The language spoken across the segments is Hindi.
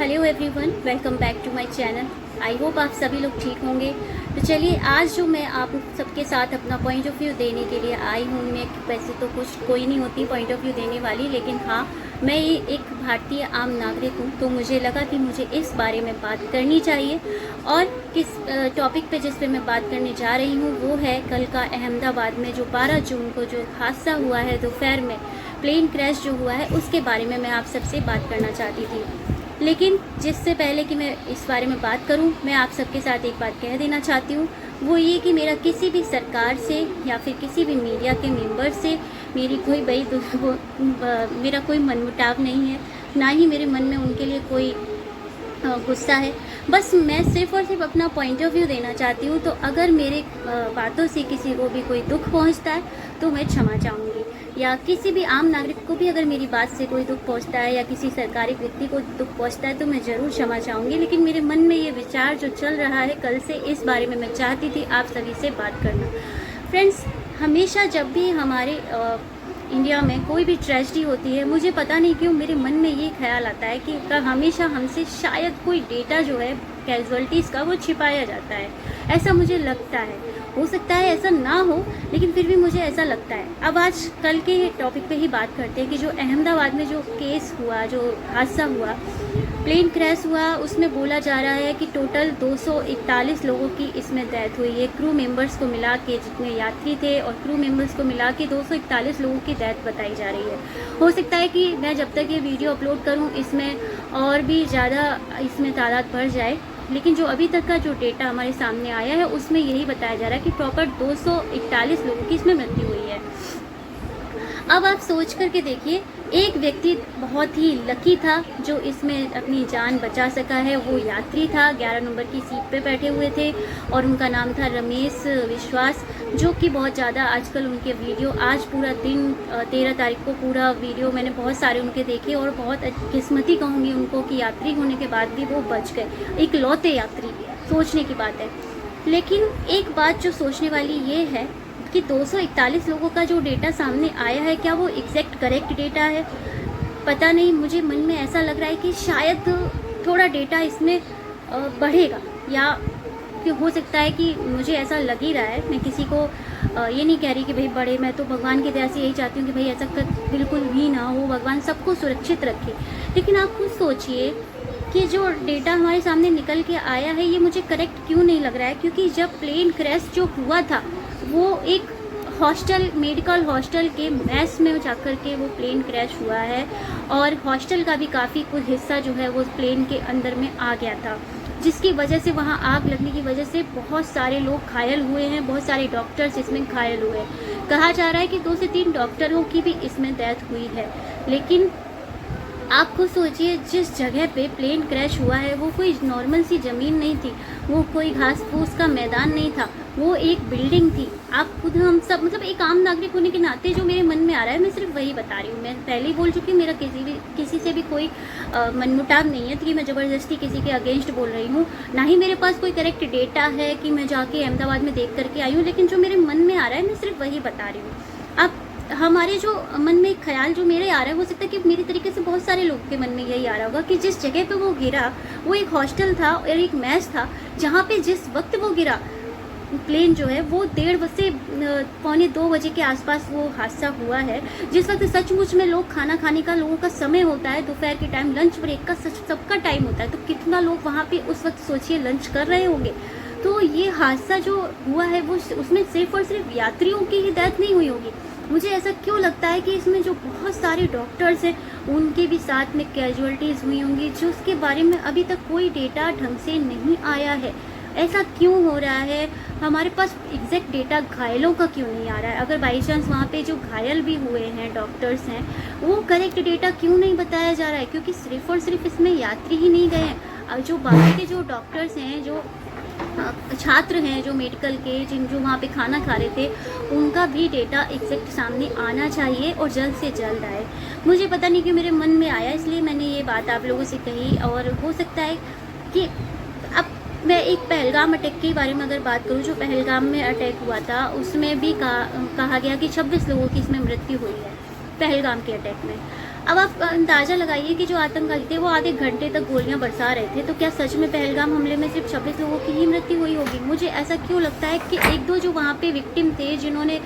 Hello everyone, welcome back to my channel. I hope आप सभी लोग ठीक होंगे। तो चलिए, आज जो मैं आप सबके साथ अपना पॉइंट ऑफ व्यू देने के लिए आई हूँ। मैं वैसे तो कोई नहीं होती पॉइंट ऑफ व्यू देने वाली, लेकिन हाँ, मैं ये एक भारतीय आम नागरिक हूँ, तो मुझे लगा कि मुझे इस बारे में बात करनी चाहिए। और किस टॉपिक पे जिस पे मैं बात करने जा रही हूँ वो है कल का अहमदाबाद में जो 12 जून को जो हादसा हुआ है, दोपहर में प्लेन क्रैश जो हुआ है, उसके बारे में मैं आप सबसे बात करना चाहती थी। लेकिन जिससे पहले कि मैं इस बारे में बात करूं, मैं आप सबके साथ एक बात कह देना चाहती हूं। वो ये कि मेरा किसी भी सरकार से या फिर किसी भी मीडिया के मेंबर से मेरी मेरा कोई मनमुटाव नहीं है, ना ही मेरे मन में उनके लिए कोई गुस्सा है। बस मैं सिर्फ़ और सिर्फ अपना पॉइंट ऑफ व्यू देना चाहती हूँ। तो अगर मेरे बातों से किसी को भी कोई दुख पहुँचता है तो मैं क्षमा चाहूँगी, या किसी भी आम नागरिक को भी अगर मेरी बात से कोई दुख पहुँचता है या किसी सरकारी व्यक्ति को दुख पहुँचता है तो मैं ज़रूर क्षमा चाहूँगी। लेकिन मेरे मन में ये विचार जो चल रहा है कल से, इस बारे में मैं चाहती थी आप सभी से बात करना। फ्रेंड्स, हमेशा जब भी हमारे इंडिया में कोई भी ट्रेजेडी होती है, मुझे पता नहीं क्यों मेरे मन में ये ख्याल आता है कि हमेशा हमसे शायद कोई डेटा जो है कैजुअलिटीज़ का वो छिपाया जाता है। ऐसा मुझे लगता है, हो सकता है ऐसा ना हो, लेकिन फिर भी मुझे ऐसा लगता है। अब आज कल के टॉपिक पे ही बात करते हैं कि जो अहमदाबाद में जो केस हुआ, जो हादसा हुआ, प्लेन क्रैश हुआ, उसमें बोला जा रहा है कि टोटल 241 लोगों की इसमें डेथ हुई है। क्रू मेंबर्स को मिला के, जितने यात्री थे और क्रू मेंबर्स को मिला के 241 लोगों की डेथ बताई जा रही है। हो सकता है कि मैं जब तक ये वीडियो अपलोड करूं इसमें और भी ज़्यादा इसमें तादाद बढ़ जाए, लेकिन जो अभी तक का जो डेटा हमारे सामने आया है उसमें यही बताया जा रहा है कि प्रॉपर 241 लोगों की इसमें मृत्यु हुई है। अब आप सोच करके देखिए, एक व्यक्ति बहुत ही लकी था जो इसमें अपनी जान बचा सका है। वो यात्री था, 11 नंबर की सीट पे बैठे हुए थे और उनका नाम था रमेश विश्वास, जो कि बहुत ज़्यादा आजकल उनके वीडियो, आज पूरा दिन 13 तारीख को पूरा वीडियो मैंने बहुत सारे उनके देखे और बहुत किस्मती कहूँगी उनको कि यात्री होने के बाद भी वो बच गए, इकलौते यात्री। सोचने की बात है। लेकिन एक बात जो सोचने वाली ये है कि 241 लोगों का जो डेटा सामने आया है, क्या वो एग्जैक्ट करेक्ट डेटा है? पता नहीं, मुझे मन में ऐसा लग रहा है कि शायद थोड़ा डेटा इसमें बढ़ेगा, या हो सकता है कि मुझे ऐसा लग ही रहा है। मैं किसी को ये नहीं कह रही कि भाई बढ़े, मैं तो भगवान की दया से यही चाहती हूँ कि भाई ऐसा बिल्कुल भी ना हो, भगवान सबको सुरक्षित रखे। लेकिन आप खुद सोचिए कि जो डेटा हमारे सामने निकल के आया है ये मुझे करेक्ट क्यों नहीं लग रहा है? क्योंकि जब प्लेन क्रैश जो हुआ था वो एक हॉस्टल, मेडिकल हॉस्टल के मैस में जाकर के वो प्लेन क्रैश हुआ है, और हॉस्टल का भी काफ़ी कुछ हिस्सा जो है वो प्लेन के अंदर में आ गया था, जिसकी वजह से वहाँ आग लगने की वजह से बहुत सारे लोग घायल हुए हैं, बहुत सारे डॉक्टर्स इसमें घायल हुए हैं। कहा जा रहा है कि 2 से 3 डॉक्टरों की भी इसमें डेथ हुई है। लेकिन आप खुद सोचिए, जिस जगह पे प्लेन क्रैश हुआ है वो कोई नॉर्मल सी ज़मीन नहीं थी, वो कोई घास फूस का मैदान नहीं था, वो एक बिल्डिंग थी। आप खुद, हम सब, मतलब एक आम नागरिक होने के नाते जो मेरे मन में आ रहा है मैं सिर्फ वही बता रही हूँ। मैं पहले ही बोल चुकी हूँ, मेरा किसी से भी कोई मनमुटाव नहीं है कि मैं ज़बरदस्ती किसी के अगेंस्ट बोल रही हूँ, ना ही मेरे पास कोई करेक्ट डेटा है कि मैं जाके अहमदाबाद में देख करके आई हूँ। लेकिन जो मेरे मन में आ रहा है मैं सिर्फ वही बता रही हूँ। अब हमारे जो मन में एक ख्याल जो मेरे आ रहा है, हो सकता है कि मेरी तरीके से बहुत सारे लोगों के मन में यही आ रहा होगा कि जिस जगह पे वो गिरा वो एक हॉस्टल था और एक मैस था, जहाँ पे जिस वक्त वो गिरा प्लेन जो है वो 1:30 से 1:45 बजे के आसपास वो हादसा हुआ है, जिस वक्त सचमुच में लोग खाना खाने का लोगों का समय होता है, दोपहर के टाइम लंच ब्रेक का सबका टाइम होता है। तो कितना लोग वहाँ पे उस वक्त सोचिए लंच कर रहे होंगे। तो ये हादसा जो हुआ है वो उसमें सिर्फ और सिर्फ यात्रियों की ही डेथ नहीं हुई होगी। मुझे ऐसा क्यों लगता है कि इसमें जो बहुत सारे डॉक्टर्स हैं उनके भी साथ में कैजुअलिटीज़ हुई होंगी, जो उसके बारे में अभी तक कोई डेटा ढंग से नहीं आया है। ऐसा क्यों हो रहा है? हमारे पास एग्जैक्ट डेटा घायलों का क्यों नहीं आ रहा है? अगर बाई चांस वहाँ पे जो घायल भी हुए हैं डॉक्टर्स हैं, वो करेक्ट डेटा क्यों नहीं बताया जा रहा है? क्योंकि सिर्फ और सिर्फ इसमें यात्री ही नहीं गए हैं, जो बाकी के जो डॉक्टर्स हैं, जो छात्र हैं जो मेडिकल के, जो वहाँ पे खाना खा रहे थे, उनका भी डेटा एग्जैक्ट सामने आना चाहिए और जल्द से जल्द आए। मुझे पता नहीं क्यों मेरे मन में आया, इसलिए मैंने ये बात आप लोगों से कही। और हो सकता है कि अब मैं एक पहलगाम अटैक के बारे में अगर बात करूँ, जो पहलगाम में अटैक हुआ था उसमें भी कहा गया कि 26 लोगों की इसमें मृत्यु हुई है पहलगाम के अटैक में। अब आप अंदाज़ा लगाइए कि जो आतंकवादी थे वो आधे घंटे तक गोलियां बरसा रहे थे, तो क्या सच में पहलगाम हमले में सिर्फ 26 लोगों की ही मृत्यु हुई होगी? मुझे ऐसा क्यों लगता है कि एक दो जो वहाँ पे विक्टिम थे, जिन्होंने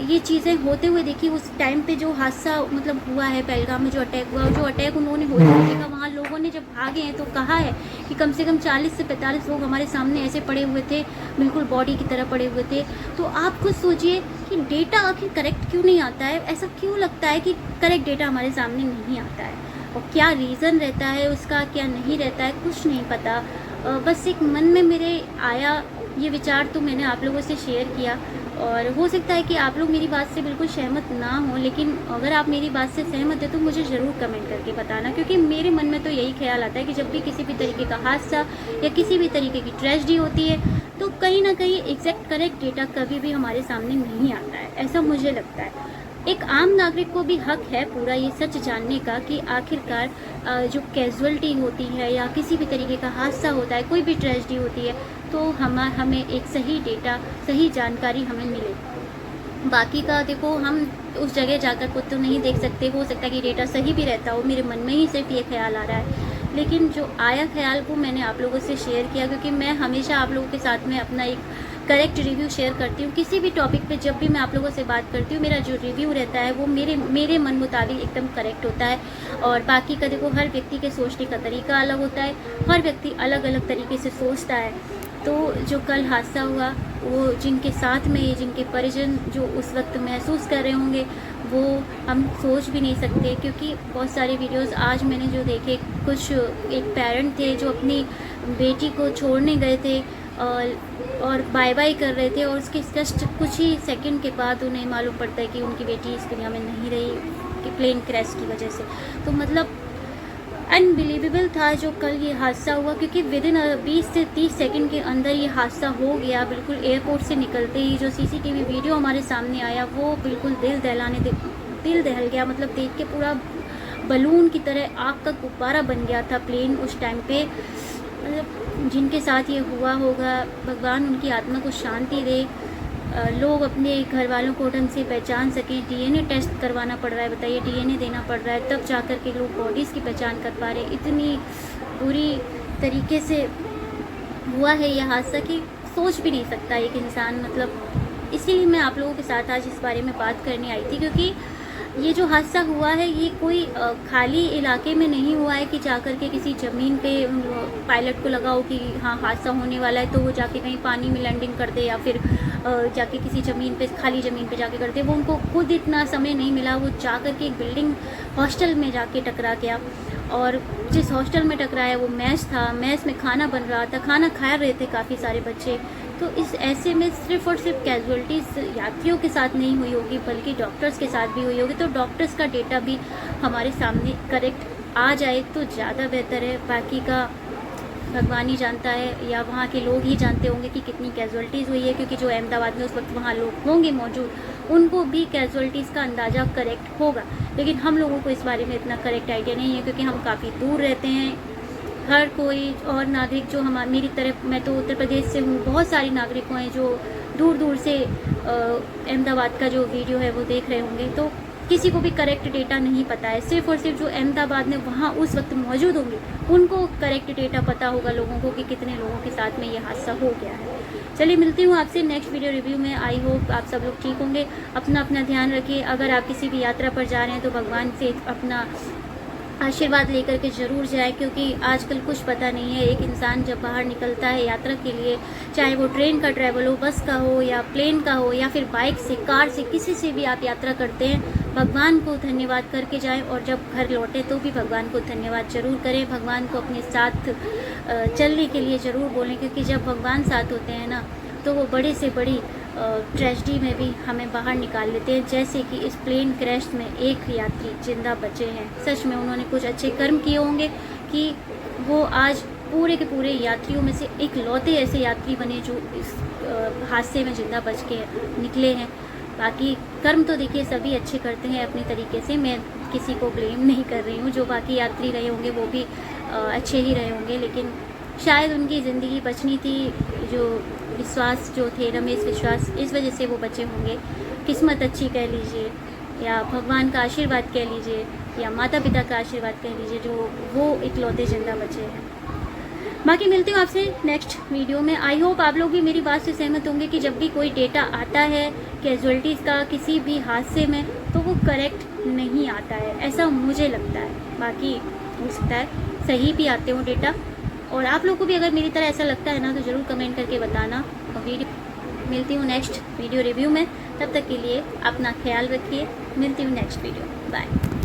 ये चीज़ें होते हुए देखी, उस टाइम पे जो हादसा मतलब हुआ है पहलगाम में, जो अटैक हुआ, जो अटैक उन्होंने होते हुए देखा, वहाँ लोगों ने जब भागे हैं तो कहा है कि कम से कम 40 से 45 लोग हमारे सामने ऐसे पड़े हुए थे, बिल्कुल बॉडी की तरह पड़े हुए थे। तो आप खुद सोचिए कि डेटा आखिर करेक्ट क्यों नहीं आता है? ऐसा क्यों लगता है कि करेक्ट डेटा हमारे सामने नहीं आता है? और क्या रीज़न रहता है उसका, क्या नहीं रहता है, कुछ नहीं पता। बस एक मन में मेरे आया ये विचार, तो मैंने आप लोगों से शेयर किया। और हो सकता है कि आप लोग मेरी बात से बिल्कुल सहमत ना हो, लेकिन अगर आप मेरी बात से सहमत है तो मुझे ज़रूर कमेंट करके बताना, क्योंकि मेरे मन में तो यही ख्याल आता है कि जब भी किसी भी तरीके का हादसा या किसी भी तरीके की ट्रेजेडी होती है तो कहीं ना कहीं एग्जैक्ट करेक्ट डेटा कभी भी हमारे सामने नहीं आता है, ऐसा मुझे लगता है। एक आम नागरिक को भी हक है पूरा ये सच जानने का कि आखिरकार जो कैजुअलिटी होती है या किसी भी तरीके का हादसा होता है, कोई भी ट्रेजेडी होती है, तो हमें एक सही डेटा, सही जानकारी हमें मिले। बाकी का देखो, हम उस जगह जाकर खुद तो नहीं देख सकते, हो सकता है कि डेटा सही भी रहता हो, मेरे मन में ही सिर्फ ये ख्याल आ रहा है, लेकिन जो आया ख्याल को मैंने आप लोगों से शेयर किया, क्योंकि मैं हमेशा आप लोगों के साथ में अपना एक करेक्ट रिव्यू शेयर करती हूँ। किसी भी टॉपिक पे जब भी मैं आप लोगों से बात करती हूँ, मेरा जो रिव्यू रहता है वो मेरे मन मुताबिक एकदम करेक्ट होता है। और बाकी का देखो, हर व्यक्ति के सोचने का तरीका अलग होता है, हर व्यक्ति अलग अलग तरीके से सोचता है। तो जो कल हादसा हुआ, वो जिनके साथ में ये जिनके परिजन जो उस वक्त महसूस कर रहे होंगे, वो हम सोच भी नहीं सकते। क्योंकि बहुत सारे वीडियोस आज मैंने जो देखे, कुछ एक पेरेंट थे जो अपनी बेटी को छोड़ने गए थे और बाय बाय कर रहे थे, और उसके जस्ट कुछ ही सेकंड के बाद उन्हें मालूम पड़ता है कि उनकी बेटी इस दुनिया में नहीं रही कि प्लेन क्रैश की वजह से। तो मतलब अनबिलीवेबल था जो कल ये हादसा हुआ, क्योंकि विद इन 20 से 30 सेकंड के अंदर ये हादसा हो गया। बिल्कुल एयरपोर्ट से निकलते ही जो सीसीटीवी वीडियो हमारे सामने आया, वो बिल्कुल दिल दहल गया। मतलब देख के पूरा बलून की तरह आग का गुब्बारा बन गया था प्लेन उस टाइम पे। मतलब जिनके साथ ये हुआ होगा, भगवान उनकी आत्मा को शांति दे। लोग अपने घर वालों को ढंग से पहचान सकें। डीएनए टेस्ट करवाना पड़ रहा है, बताइए, डीएनए देना पड़ रहा है, तब जाकर के लोग बॉडीज़ की पहचान कर पा रहे। इतनी बुरी तरीके से हुआ है यह हादसा कि सोच भी नहीं सकता एक इंसान। मतलब इसीलिए मैं आप लोगों के साथ आज इस बारे में बात करने आई थी, क्योंकि ये जो हादसा हुआ है ये कोई खाली इलाके में नहीं हुआ है कि जाकर के किसी ज़मीन पे पायलट को लगा हो कि हाँ हादसा होने वाला है, तो वो जाके कहीं पानी में लैंडिंग कर दे, या फिर जाके किसी ज़मीन पे, खाली ज़मीन पे जाके कर दे। वो उनको खुद इतना समय नहीं मिला, वो जाकर के एक बिल्डिंग हॉस्टल में जाके टकरा गया। और जिस हॉस्टल में टकराया वो मेस था, मेस में खाना बन रहा था, खाना खा रहे थे काफ़ी सारे बच्चे। तो इस ऐसे में सिर्फ और सिर्फ कैजुअलिटीज़ यात्रियों के साथ नहीं हुई होगी, बल्कि डॉक्टर्स के साथ भी हुई होगी। तो डॉक्टर्स का डेटा भी हमारे सामने करेक्ट आ जाए तो ज़्यादा बेहतर है। बाकी का भगवान ही जानता है, या वहाँ के लोग ही जानते होंगे कि कितनी कैजुअलिटीज़ हुई है, क्योंकि जो अहमदाबाद में उस वक्त वहाँ लोग होंगे मौजूद, उनको भी कैजुअलिटीज़ का अंदाज़ा करेक्ट होगा। लेकिन हम लोगों को इस बारे में इतना करेक्ट आइडिया नहीं है, क्योंकि हम काफ़ी दूर रहते हैं। हर कोई और नागरिक जो मेरी तरफ, मैं तो उत्तर प्रदेश से हूँ, बहुत सारे नागरिकों हैं जो दूर दूर से अहमदाबाद का जो वीडियो है वो देख रहे होंगे। तो किसी को भी करेक्ट डेटा नहीं पता है। सिर्फ और सिर्फ जो अहमदाबाद में वहाँ उस वक्त मौजूद होंगे उनको करेक्ट डेटा पता होगा लोगों को कि कितने लोगों के साथ में ये हादसा हो गया है। चलिए, मिलती हूँ आपसे नेक्स्ट वीडियो रिव्यू में। आई होप आप सब लोग ठीक होंगे। अपना अपना ध्यान रखिए। अगर आप किसी भी यात्रा पर जा रहे हैं तो भगवान से अपना आशीर्वाद लेकर के ज़रूर जाए, क्योंकि आजकल कुछ पता नहीं है। एक इंसान जब बाहर निकलता है यात्रा के लिए, चाहे वो ट्रेन का ट्रैवल हो, बस का हो, या प्लेन का हो, या फिर बाइक से, कार से, किसी से भी आप यात्रा करते हैं, भगवान को धन्यवाद करके जाएं। और जब घर लौटें तो भी भगवान को धन्यवाद ज़रूर करें। भगवान को अपने साथ चलने के लिए ज़रूर बोलें, क्योंकि जब भगवान साथ होते हैं ना, तो वो बड़े से बड़ी ट्रेजेडी में भी हमें बाहर निकाल लेते हैं। जैसे कि इस प्लेन क्रैश में एक यात्री जिंदा बचे हैं। सच में उन्होंने कुछ अच्छे कर्म किए होंगे कि वो आज पूरे के पूरे यात्रियों में से एक लौते ऐसे यात्री बने जो इस हादसे में जिंदा बच के निकले हैं। बाकी कर्म तो देखिए सभी अच्छे करते हैं अपने तरीके से, मैं किसी को ब्लेम नहीं कर रही हूँ। जो बाकी यात्री रहे होंगे वो भी अच्छे ही रहे होंगे, लेकिन शायद उनकी ज़िंदगी बचनी थी। जो विश्वास जो थे, रमेश विश्वास, इस वजह से वो बचे होंगे। किस्मत अच्छी कह लीजिए या भगवान का आशीर्वाद कह लीजिए, या माता पिता का आशीर्वाद कह लीजिए, जो वो इकलौते जिंदा बचे हैं। बाकी मिलती हूँ आपसे नेक्स्ट वीडियो में। आई होप आप लोग भी मेरी बात से सहमत होंगे कि जब भी कोई डेटा आता है कैजुअलिटीज़ का किसी भी हादसे में, तो वो करेक्ट नहीं आता है, ऐसा मुझे लगता है। बाकी हो सकता है सही भी आते हो डेटा, और आप लोगों को भी अगर मेरी तरह ऐसा लगता है ना तो ज़रूर कमेंट करके बताना। और मिलती हूँ नेक्स्ट वीडियो रिव्यू में, तब तक के लिए अपना ख्याल रखिए। मिलती हूँ नेक्स्ट वीडियो, बाय।